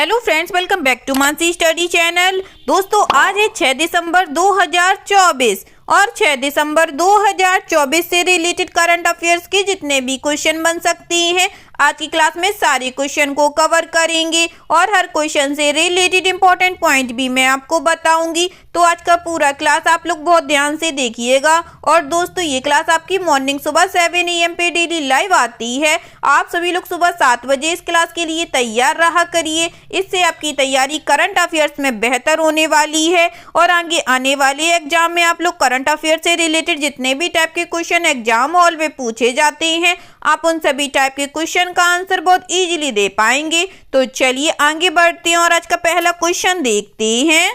Hello friends, welcome back to Mansi study channel. दोस्तों, आज है 6 दिसंबर 2024 और 6 दिसंबर 2024 से रिलेटेड करंट अफेयर्स के जितने भी क्वेश्चन बन सकती हैं आज की क्लास में सारे क्वेश्चन को कवर करेंगे और हर क्वेश्चन से रिलेटेड इंपॉर्टेंट पॉइंट भी मैं आपको बताऊंगी। तो आज का पूरा क्लास आप लोग बहुत ध्यान से देखिएगा। और दोस्तों, ये क्लास आपकी मॉर्निंग सुबह 7 AM पे डेली लाइव आती है। आप सभी लोग सुबह 7 बजे इस क्लास के लिए तैयार रहा करिए। इससे आपकी तैयारी करंट अफेयर्स में बेहतर होने वाली है और आगे आने वाले एग्जाम में आप लोग करंट अफेयर से रिलेटेड जितने भी टाइप के क्वेश्चन एग्जाम हॉल में पूछे जाते हैं, आप उन सभी टाइप के क्वेश्चन का आंसर बहुत इजीली दे पाएंगे। तो चलिए आगे बढ़ते हैं और आज का पहला क्वेश्चन देखते हैं।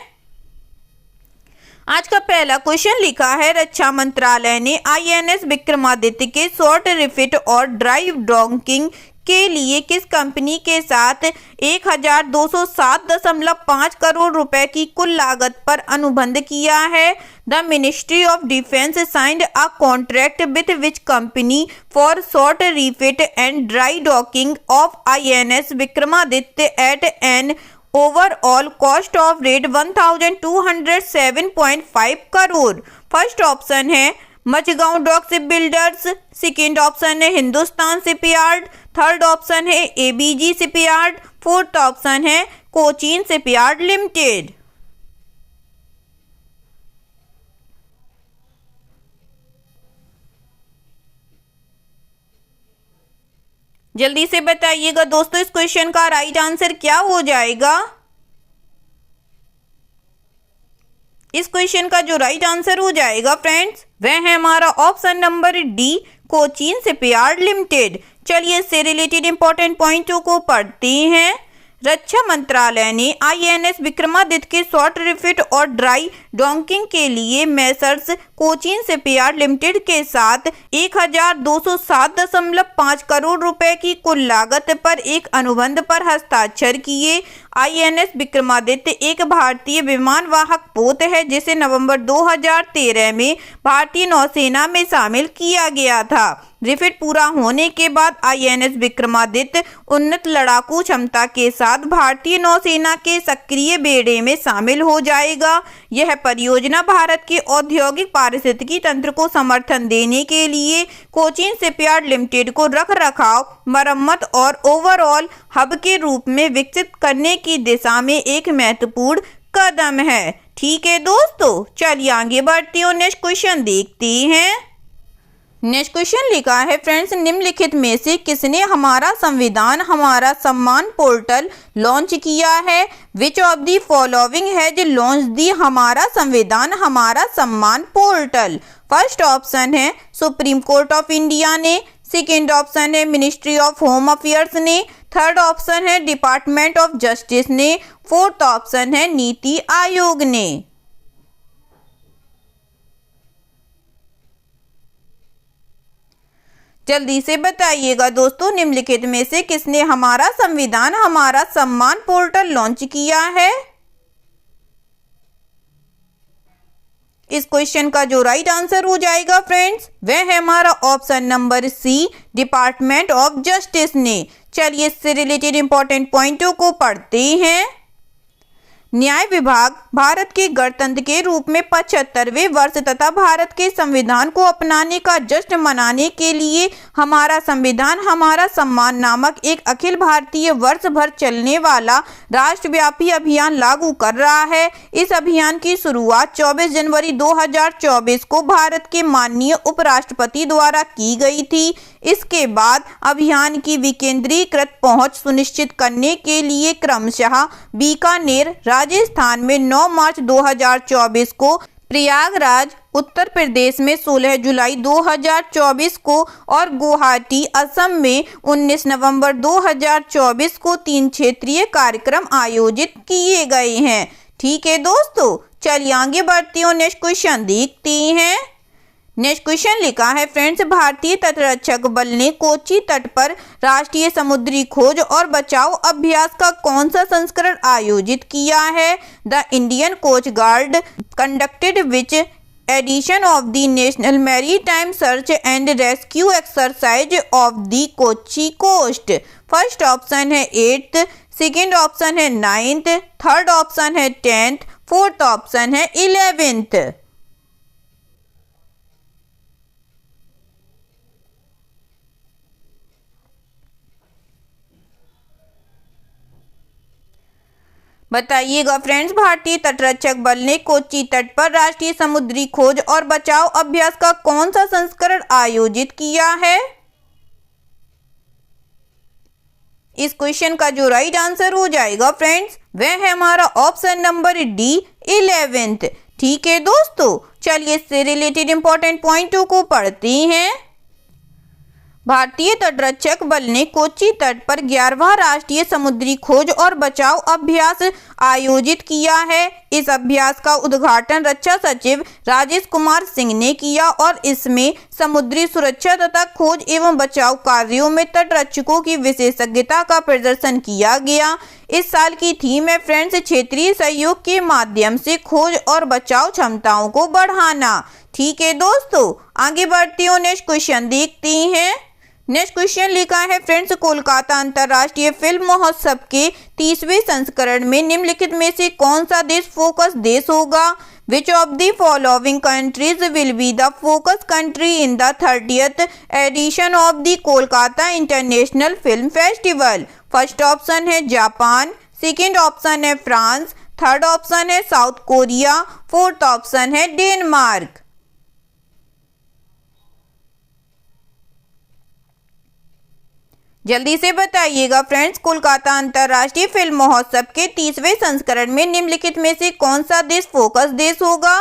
आज का पहला क्वेश्चन लिखा है, रक्षा मंत्रालय ने INS विक्रमादित्य के शॉर्ट रिफिट और ड्राई डॉकिंग के लिए किस कंपनी के साथ 1207.5 करोड़ रुपए की कुल लागत पर अनुबंध किया है? The ministry of defence signed a contract with which company for short refit and dry docking of INS Vikramaditya at an overall cost of rate 1207.5 crore. First option है Mazagon dock ship builders, second option है Hindustan shipyard, third option है ABG shipyard, fourth option है Cochin shipyard limited. जल्दी से बताइएगा दोस्तों, इस question का राइट आंसर क्या हो जाएगा? इस क्वेश्चन का जो राइट आंसर हो जाएगा फ्रेंड्स, वह है हमारा option number D, Cochin shipyard limited. चलिए इससे रिलेटेड इंपॉर्टेंट पॉइंटों को पढ़ते हैं। रक्षा मंत्रालय ने INS विक्रमादित्य के शॉर्ट रिफिट और ड्राई डॉकिंग के लिए मेसर्स कोचीन शिपयार्ड लिमिटेड के साथ 1207.5 करोड़ रुपए की कुल लागत पर एक अनुबंध पर हस्ताक्षर किए। INS विक्रमादित्य एक भारतीय विमानवाहक पोत है जिसे नवंबर 2013 में भारतीय नौसेना में शामिल किया गया था। रिफिट पूरा होने के बाद INS विक्रमादित्य उन्नत लड़ाकू क्षमता के साथ भारतीय नौसेना के सक्रिय बेड़े में शामिल हो जाएगा। यह परियोजना भारत के औद्योगिक पारिस्थितिकी तंत्र को समर्थन देने के लिए कोचीन शिपयार्ड लिमिटेड को रख रखाव, मरम्मत और ओवरऑल हब के रूप में विकसित करने की दिशा में एक महत्वपूर्ण कदम है। ठीक है दोस्तों, चलिए आगे बढ़ते हैं और नेक्स्ट क्वेश्चन देखते हैं। नेक्स्ट क्वेश्चन लिखा है फ्रेंड्स, निम्नलिखित में से किसने हमारा संविधान हमारा सम्मान पोर्टल लॉन्च किया है? विच of the following has launch दी हमारा संविधान हमारा सम्मान पोर्टल? फर्स्ट ऑप्शन है सुप्रीम कोर्ट ऑफ इंडिया ने, सेकेंड ऑप्शन है मिनिस्ट्री ऑफ होम अफेयर्स ने, थर्ड ऑप्शन है डिपार्टमेंट ऑफ जस्टिस ने, फोर्थ ऑप्शन है नीति आयोग ने। जल्दी से बताइएगा दोस्तों, निम्नलिखित में से किसने हमारा संविधान हमारा सम्मान पोर्टल लॉन्च किया है? इस क्वेश्चन का जो राइट आंसर हो जाएगा फ्रेंड्स, वह है हमारा option number C, department of justice ने। चलिए इससे रिलेटेड इंपॉर्टेंट पॉइंटों को पढ़ते हैं। न्याय विभाग भारत के गणतंत्र के रूप में 75वें वर्ष तथा भारत के संविधान को अपनाने का जश्न मनाने के लिए हमारा संविधान हमारा सम्मान नामक एक अखिल भारतीय वर्ष भर चलने वाला राष्ट्रव्यापी अभियान लागू कर रहा है। इस अभियान की शुरुआत 24 जनवरी 2024 को भारत के माननीय उपराष्ट्रपति द्वारा की गई थी। इसके बाद अभियान की विकेंद्रीकृत पहुंच सुनिश्चित करने के लिए क्रमशः बीकानेर राजस्थान में 9 मार्च 2024 को, प्रयागराज उत्तर प्रदेश में 16 जुलाई 2024 को और गुवाहाटी असम में 19 नवंबर 2024 को 3 क्षेत्रीय कार्यक्रम आयोजित किए गए हैं। ठीक है दोस्तों, चलिए आगे बढ़ते हैं और नेक्स्ट क्वेश्चन देखते हैं। नेक्स्ट क्वेश्चन लिखा है फ्रेंड्स, भारतीय तटरक्षक बल ने कोच्चि तट पर राष्ट्रीय समुद्री खोज और बचाव अभ्यास का कौन सा संस्करण आयोजित किया है? The Indian coast guard conducted which edition of the national maritime search and rescue exercise off the Kochi coast. First option है 8th, सेकेंड ऑप्शन है 9th, थर्ड ऑप्शन है 10th, फोर्थ ऑप्शन है 11th। बताइएगा फ्रेंड्स। भारतीय तटरक्षक बल ने कोच्चि तट पर राष्ट्रीय समुद्री खोज और बचाव अभ्यास का कौन सा संस्करण आयोजित किया है? इस क्वेश्चन का जो राइट आंसर हो जाएगा फ्रेंड्स, वह है हमारा ऑप्शन नंबर डी 11th। ठीक है दोस्तों, चलिए इससे रिलेटेड इंपॉर्टेंट पॉइंटों को पढ़ते हैं। भारतीय तटरक्षक बल ने कोच्चि तट पर 11वां राष्ट्रीय समुद्री खोज और बचाव अभ्यास आयोजित किया है। इस अभ्यास का उद्घाटन रक्षा सचिव राजेश कुमार सिंह ने किया और इसमें समुद्री सुरक्षा तथा खोज एवं बचाव कार्यों में तटरक्षकों की विशेषज्ञता का प्रदर्शन किया गया। इस साल की थीम है फ्रेंड्स, क्षेत्रीय सहयोग के माध्यम से खोज और बचाव क्षमताओं को बढ़ाना। ठीक है दोस्तों, आगे बढ़ते हो, नेक्स्ट क्वेश्चन देखते हैं। नेक्स्ट क्वेश्चन लिखा है फ्रेंड्स, कोलकाता अंतर्राष्ट्रीय फिल्म महोत्सव के 30वें संस्करण में निम्नलिखित में से कौन सा देश फोकस देश होगा? Which of the following countries will be the focus country in the 30th edition of the Kolkata International Film Festival? First option है जापान, सेकेंड ऑप्शन है फ्रांस, थर्ड ऑप्शन है साउथ कोरिया, फोर्थ ऑप्शन है Denmark. जल्दी से बताइएगा friends, Kolkata अंतर्राष्ट्रीय film महोत्सव के 30वें संस्करण में निम्नलिखित में से कौन सा देश फोकस देश होगा?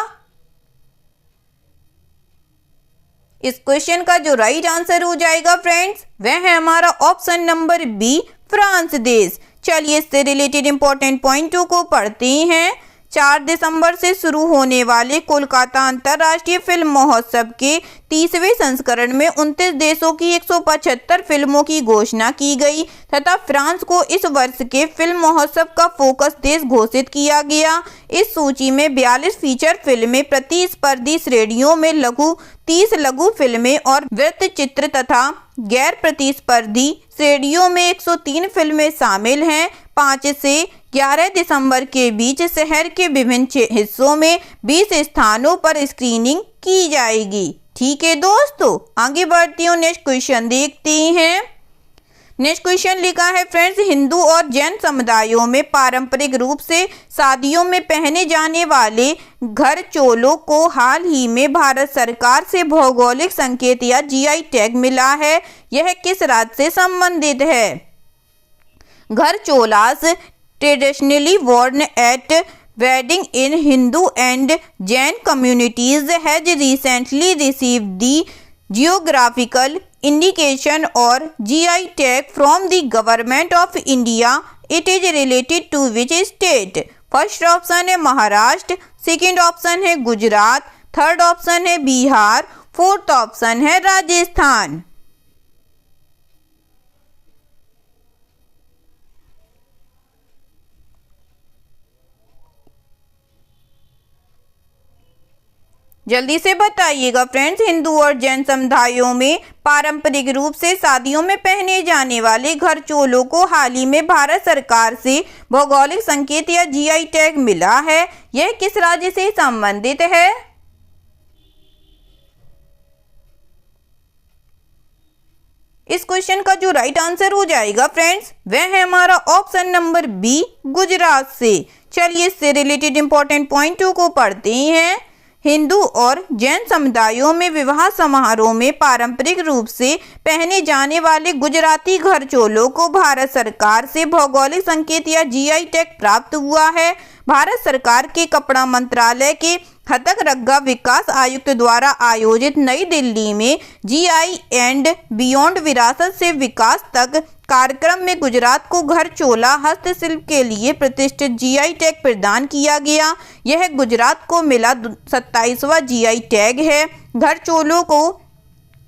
इस क्वेश्चन का जो राइट आंसर हो जाएगा फ्रेंड्स, वह है हमारा ऑप्शन नंबर बी फ्रांस देश। चलिए इससे रिलेटेड इंपॉर्टेंट पॉइंटों को पढ़ते हैं। 4 दिसंबर से शुरू होने वाले कोलकाता अंतर्राष्ट्रीय फिल्म महोत्सव के 30वें संस्करण में 29 देशों की 175 फिल्मों की घोषणा की गई तथा फ्रांस को इस वर्ष के फिल्म महोत्सव का फोकस देश घोषित किया गया। इस सूची में 42 फीचर फिल्में, प्रतिस्पर्धी श्रेणियों में 30 लघु फिल्में और वृत्त चित्र तथा गैर प्रतिस्पर्धी श्रेणियों में 103 फिल्में शामिल हैं। 5 से 11 दिसंबर के बीच शहर के विभिन्न हिस्सों में 20 स्थानों पर स्क्रीनिंग की जाएगी। ठीक है दोस्तों, आगे बढ़ती हूँ, नेक्स्ट क्वेश्चन देखते हैं। नेक्स्ट क्वेश्चन लिखा है फ्रेंड्स, हिंदू और जैन समुदायों में पारंपरिक रूप से शादियों में पहने जाने वाले घर चोलों को हाल ही में भारत सरकार से भौगोलिक संकेत या जीआई टैग मिला है। यह किस राज्य से संबंधित है? घर Cholas traditionally worn at wedding in Hindu and Jain communities has recently received the geographical indication or GI tag from the government of India. It is related to which state? First option है Maharashtra, second option है Gujarat, third option है Bihar, fourth option है राजस्थान। जल्दी से बताइएगा friends, Hindu और जैन समुदायों में पारंपरिक रूप से शादियों में पहने जाने वाले घर चोलों को हाल ही में भारत सरकार से भौगोलिक संकेत या जीआई टैग मिला है। यह किस राज्य से संबंधित है? इस क्वेश्चन का जो राइट आंसर हो जाएगा फ्रेंड्स, वह है हमारा ऑप्शन नंबर बी गुजरात से। चलिए इससे रिलेटेड इंपॉर्टेंट पॉइंटों को पढ़ते हैं। हिंदू और जैन समुदायों में विवाह समारोह में पारंपरिक रूप से पहने जाने वाले गुजराती घर चोलों को भारत सरकार से भौगोलिक संकेत या जीआई टैग प्राप्त हुआ है। भारत सरकार के कपड़ा मंत्रालय के हथकरघा विकास आयुक्त द्वारा आयोजित नई दिल्ली में जीआई एंड बियॉन्ड विरासत से विकास तक कार्यक्रम में गुजरात को घर चोला हस्तशिल्प के लिए प्रतिष्ठित जीआई टैग प्रदान किया गया। यह गुजरात को मिला 27वां जीआई टैग है। घर चोलों को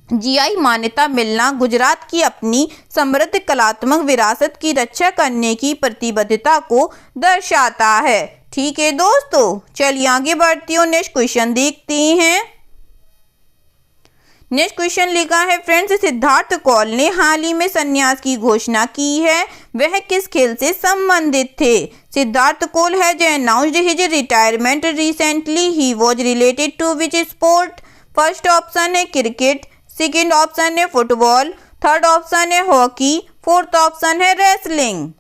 जीआई मान्यता मिलना गुजरात की अपनी समृद्ध कलात्मक विरासत की रक्षा करने की प्रतिबद्धता को दर्शाता है। ठीक है दोस्तों, चलिए आगे बढ़ती हूँ, नेक्स्ट क्वेश्चन देखते हैं। नेक्स्ट क्वेश्चन लिखा है फ्रेंड्स, सिद्धार्थ कौल ने हाल ही में संन्यास की घोषणा की है, वह किस खेल से संबंधित थे? Siddharth Kaul has announced his retirement recently, he was related to which sport? First option है क्रिकेट, सेकेंड ऑप्शन है फुटबॉल, थर्ड ऑप्शन है हॉकी, फोर्थ ऑप्शन है रेसलिंग।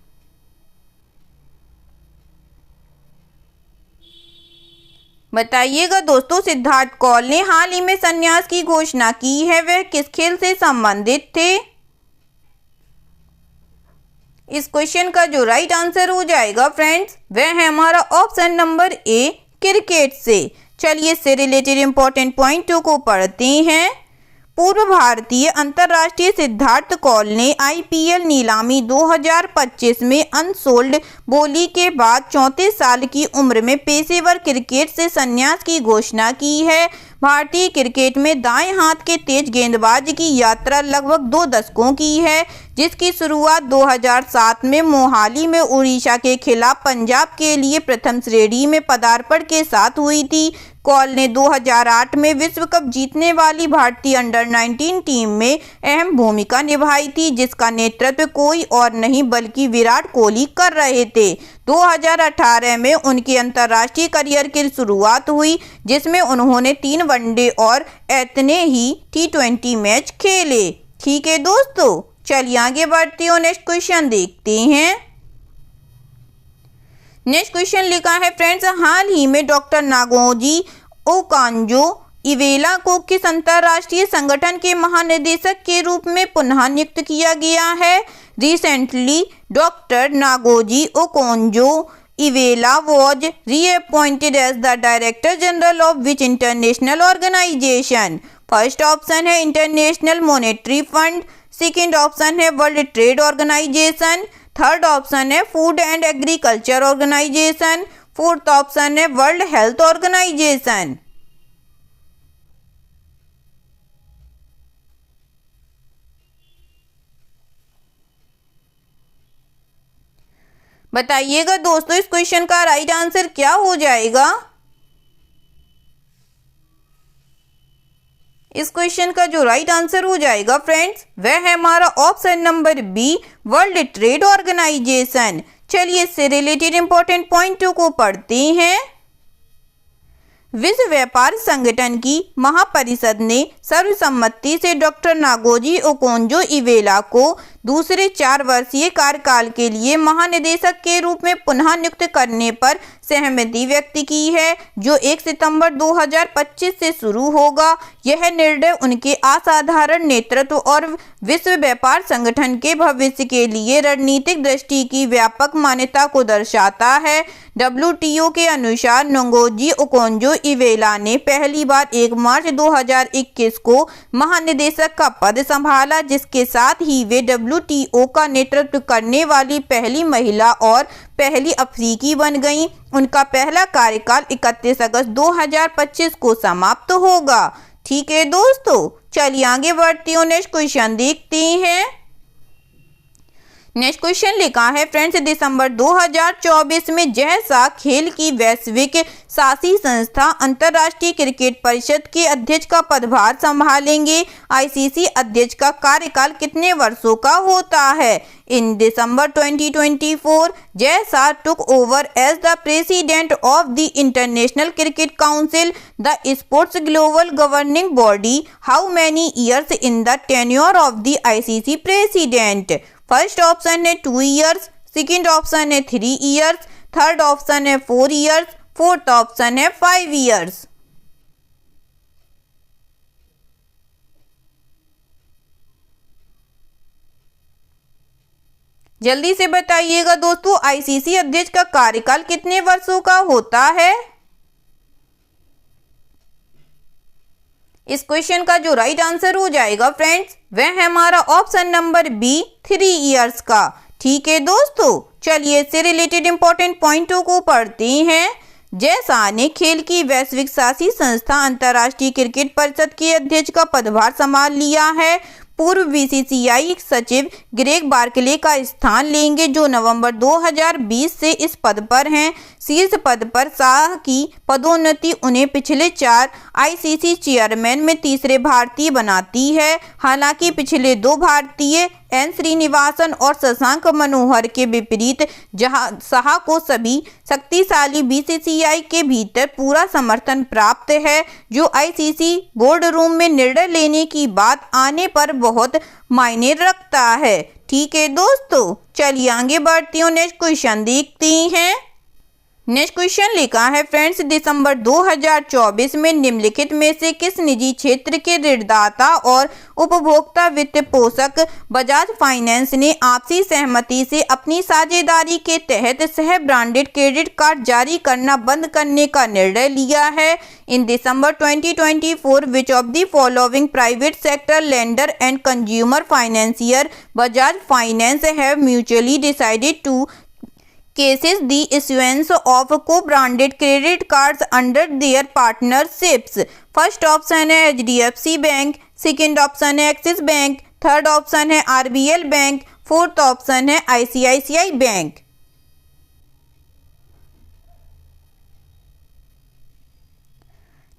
बताइएगा दोस्तों, सिद्धार्थ कौल ने हाल ही में संन्यास की घोषणा की है, वह किस खेल से संबंधित थे? इस क्वेश्चन का जो राइट आंसर हो जाएगा फ्रेंड्स, वह है हमारा ऑप्शन नंबर ए, क्रिकेट से। चलिए इससे रिलेटेड इंपॉर्टेंट पॉइंटों को पढ़ते हैं। पूर्व भारतीय अंतर्राष्ट्रीय सिद्धार्थ कौल ने आईपीएल नीलामी 2025 में अनसोल्ड बोली के बाद 34 साल की उम्र में पेशेवर क्रिकेट से संन्यास की घोषणा की है। भारतीय क्रिकेट में दाएं हाथ के तेज गेंदबाज की यात्रा लगभग 2 दशकों की है, जिसकी शुरुआत 2007 में मोहाली में उड़ीसा के खिलाफ पंजाब के लिए प्रथम श्रेणी में पदार्पण के साथ हुई थी। कौल ने 2008 में विश्व कप जीतने वाली भारतीय अंडर 19 टीम में अहम भूमिका निभाई थी, जिसका नेतृत्व कोई और नहीं बल्कि विराट कोहली कर रहे थे। 2018 में उनके अंतर्राष्ट्रीय करियर की शुरुआत हुई, जिसमें उन्होंने 3 वनडे और इतने ही T20 मैच खेले। ठीक है दोस्तों, चलिए आगे बढ़ते हो, नेक्स्ट क्वेश्चन देखते हैं। नेक्स्ट क्वेश्चन लिखा है फ्रेंड्स, हाल ही में डॉक्टर नागोजी ओकोंजो-इवेला को किस अंतर्राष्ट्रीय संगठन के महानिदेशक के रूप में पुनः नियुक्त किया गया है? Recently doctor Ngozi Okonjo Iweala was reappointed as the director general of which international organisation? First option है international monetary fund, second option है world trade organisation, third option है food and agriculture organisation, fourth option है world health organisation. बताइएगा दोस्तों, इस question का right answer क्या हो जाएगा? इस क्वेश्चन का जो राइट आंसर हो जाएगा फ्रेंड्स, वह है हमारा option number B, world trade organisation. चलिए इससे रिलेटेड इंपॉर्टेंट पॉइंटों को पढ़ते हैं। विश्व व्यापार संगठन की महापरिषद ने सर्वसम्मति से डॉक्टर नागोजी ओकोंजो-इवेला को दूसरे 4 वर्षीय कार्यकाल के लिए महानिदेशक के रूप में पुनः नियुक्त करने पर सहमति व्यक्त की है, जो 1 सितंबर 2025 से शुरू होगा। यह निर्णय उनके असाधारण नेतृत्व और विश्व व्यापार संगठन के भविष्य के लिए रणनीतिक दृष्टि की व्यापक मान्यता को दर्शाता है। WTO के अनुसार नागोजी ओकोंजो-इवेला ने पहली बार 1 मार्च 2021 को महानिदेशक का पद संभाला, जिसके साथ ही वे WTO का नेतृत्व करने वाली पहली महिला और पहली अफ्रीकी बन गईं। उनका पहला कार्यकाल 31 अगस्त 2025 को समाप्त होगा। ठीक है दोस्तों, चलिए आगे बढ़ती हूँ, नेक्स्ट क्वेश्चन देखते हैं। नेक्स्ट क्वेश्चन लिखा है फ्रेंड्स, दिसंबर 2024 में जैसा खेल की वैश्विक शासी संस्था अंतर्राष्ट्रीय क्रिकेट परिषद के अध्यक्ष का पदभार संभालेंगे। आईसीसी अध्यक्ष का कार्यकाल कितने वर्षों का होता है? इन दिसंबर 2024 जैसा took over as the president of the international cricket council, the sports global governing body. How many years in the tenure of the ICC president? First option है 2 ईयर्स, सेकेंड ऑप्शन है 3 years, third option है 4 years, fourth option है 5 years. जल्दी से बताइएगा दोस्तों, ICC अध्यक्ष का कार्यकाल कितने वर्षों का होता है? इस क्वेश्चन का जो राइट आंसर हो जाएगा फ्रेंड्स, वह है हमारा ऑप्शन नंबर बी, 3 ईयर्स का। ठीक है दोस्तों, चलिए इससे रिलेटेड इंपॉर्टेंट पॉइंटों को पढ़ते हैं। जैसा ने खेल की वैश्विक शासी संस्था अंतर्राष्ट्रीय क्रिकेट परिषद के अध्यक्ष का पदभार संभाल लिया है। पूर्व बीसीसीआई सचिव ग्रेग बार्कले का स्थान लेंगे, जो नवंबर 2020 से इस पद पर हैं। शीर्ष पद पर शाह की पदोन्नति उन्हें पिछले 4 आईसीसी चेयरमैन में तीसरे भारतीय बनाती है। हालांकि पिछले 2 भारतीय एन श्रीनिवासन और शशांक मनोहर के विपरीत जहां शाह को सभी शक्तिशाली बीसीसीआई के भीतर पूरा समर्थन प्राप्त है, जो आईसीसी बोर्ड रूम में निर्णय लेने की बात आने पर बहुत मायने रखता है। ठीक है दोस्तों, चलिए आगे बढ़ती हूँ, नेक्स्ट क्वेश्चन देखते हैं। नेक्स्ट क्वेश्चन लिखा है फ्रेंड्स, दिसंबर 2024 में निम्नलिखित में से किस निजी क्षेत्र के ऋणदाता और उपभोक्ता वित्त पोषक बजाज फाइनेंस ने आपसी सहमति से अपनी साझेदारी के तहत सह ब्रांडेड क्रेडिट कार्ड जारी करना बंद करने का निर्णय लिया है? In December 2024, which of the following private sector lender and consumer financier Bajaj finance have mutually decided to cases the issuance of co-branded credit cards under their partnerships? First option है HDFC bank, second option है axis bank, third option है RBL bank, fourth option है ICICI bank.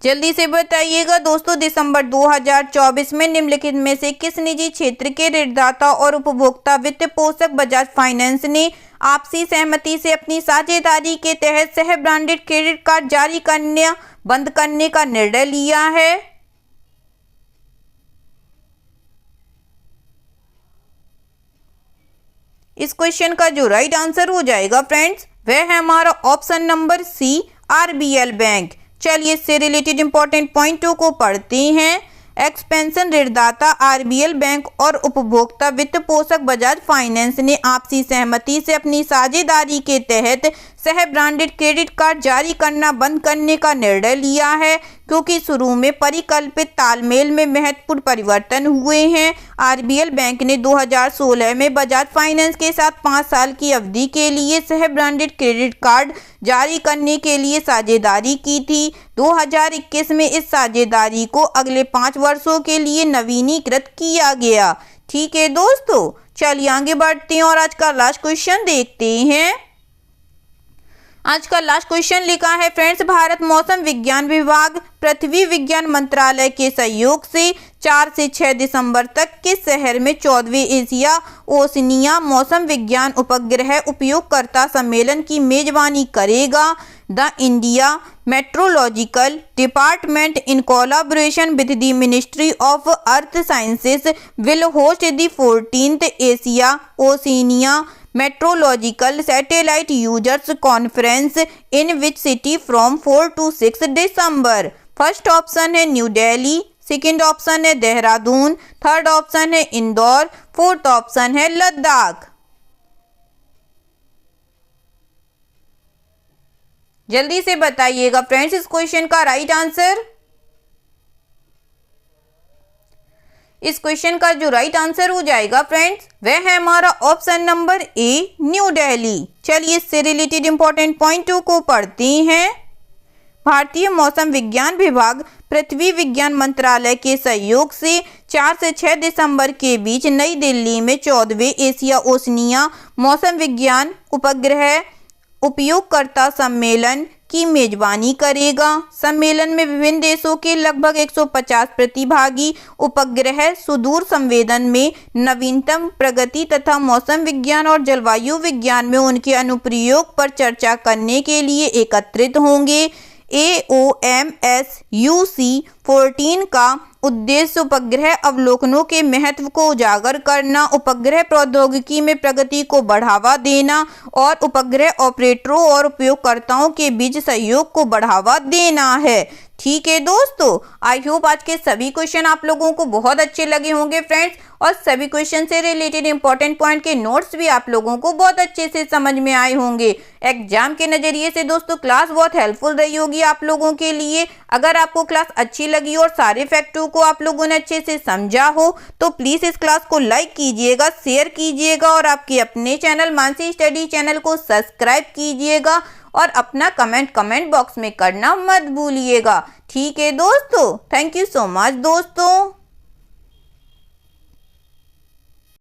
जल्दी से बताइएगा दोस्तों, दिसंबर 2024 में निम्नलिखित में से किस निजी क्षेत्र के ऋणदाता और उपभोक्ता वित्त पोषक बजाज फाइनेंस ने आपसी सहमति से अपनी साझेदारी के तहत सह ब्रांडेड क्रेडिट कार्ड जारी करने बंद करने का निर्णय लिया है? इस क्वेश्चन का जो राइट आंसर हो जाएगा फ्रेंड्स, वह है हमारा option number C, RBL bank. चलिए इससे रिलेटेड इंपॉर्टेंट पॉइंटों को पढ़ते हैं। एक्सपेंशन ऋणदाता RBL बैंक और उपभोक्ता वित्त पोषक बजाज फाइनेंस ने आपसी सहमति से अपनी साझेदारी के तहत सह ब्रांडेड क्रेडिट कार्ड जारी करना बंद करने का निर्णय लिया है, क्योंकि शुरू में परिकल्पित तालमेल में महत्वपूर्ण परिवर्तन हुए हैं। RBL बैंक ने 2016 में बजाज फाइनेंस के साथ 5 साल की अवधि के लिए सह ब्रांडेड क्रेडिट कार्ड जारी करने के लिए साझेदारी की थी। 2021 में इस साझेदारी को अगले 5 वर्षों के लिए नवीनीकृत किया गया। ठीक है दोस्तों, चलिए आगे बढ़ते हैं और आज का लास्ट क्वेश्चन देखते हैं। आज का लास्ट क्वेश्चन लिखा है फ्रेंड्स, भारत मौसम विज्ञान विभाग पृथ्वी विज्ञान मंत्रालय के सहयोग से 4 से 6 दिसंबर तक किस शहर में 14वें एशिया ओशनिया मौसम विज्ञान उपग्रह उपयोगकर्ता सम्मेलन की मेजबानी करेगा? The India meteorological department in collaboration with the ministry of earth sciences will host the 14th Asia Oceania meteorological satellite users conference in which city from 4 to 6 December? First option है new Delhi, second option है Dehradun, third option है Indore, fourth option है लद्दाख। जल्दी से बताइएगा friends इस question का right answer. इस क्वेश्चन का जो राइट आंसर हो जाएगा फ्रेंड्स, वह है हमारा option number A, new Delhi. चलिए इससे रिलेटेड इंपॉर्टेंट पॉइंटों को पढ़ते हैं। भारतीय मौसम विज्ञान विभाग पृथ्वी विज्ञान मंत्रालय के सहयोग से 4 से 6 दिसंबर के बीच नई दिल्ली में 14वें एशिया ओशनिया मौसम विज्ञान उपग्रह उपयोगकर्ता सम्मेलन की मेजबानी करेगा। सम्मेलन में विभिन्न देशों के लगभग 150 प्रतिभागी उपग्रह सुदूर संवेदन में नवीनतम प्रगति तथा मौसम विज्ञान और जलवायु विज्ञान में उनके अनुप्रयोग पर चर्चा करने के लिए एकत्रित होंगे। AOMSUC-14 का उद्देश्य उपग्रह अवलोकनों के महत्व को उजागर करना, उपग्रह प्रौद्योगिकी में प्रगति को बढ़ावा देना और उपग्रह ऑपरेटरों और उपयोगकर्ताओं के बीच सहयोग को बढ़ावा देना है। ठीक है दोस्तों, आई होप आज के सभी क्वेश्चन आप लोगों को बहुत अच्छे लगे होंगे फ्रेंड्स, और सभी क्वेश्चन से रिलेटेड इंपॉर्टेंट पॉइंट के नोट्स भी आप लोगों को बहुत अच्छे से समझ में आए होंगे। एग्जाम के नजरिए से दोस्तों क्लास बहुत हेल्पफुल रही होगी आप लोगों के लिए। अगर आपको क्लास अच्छी लगी और सारे फैक्टों को आप लोगों ने अच्छे से समझा हो तो प्लीज इस क्लास को लाइक कीजिएगा, शेयर कीजिएगा और आपके अपने चैनल मानसी स्टडी चैनल को सब्सक्राइब कीजिएगा और अपना कमेंट बॉक्स में करना मत भूलिएगा। ठीक है दोस्तों, थैंक यू सो मच दोस्तों।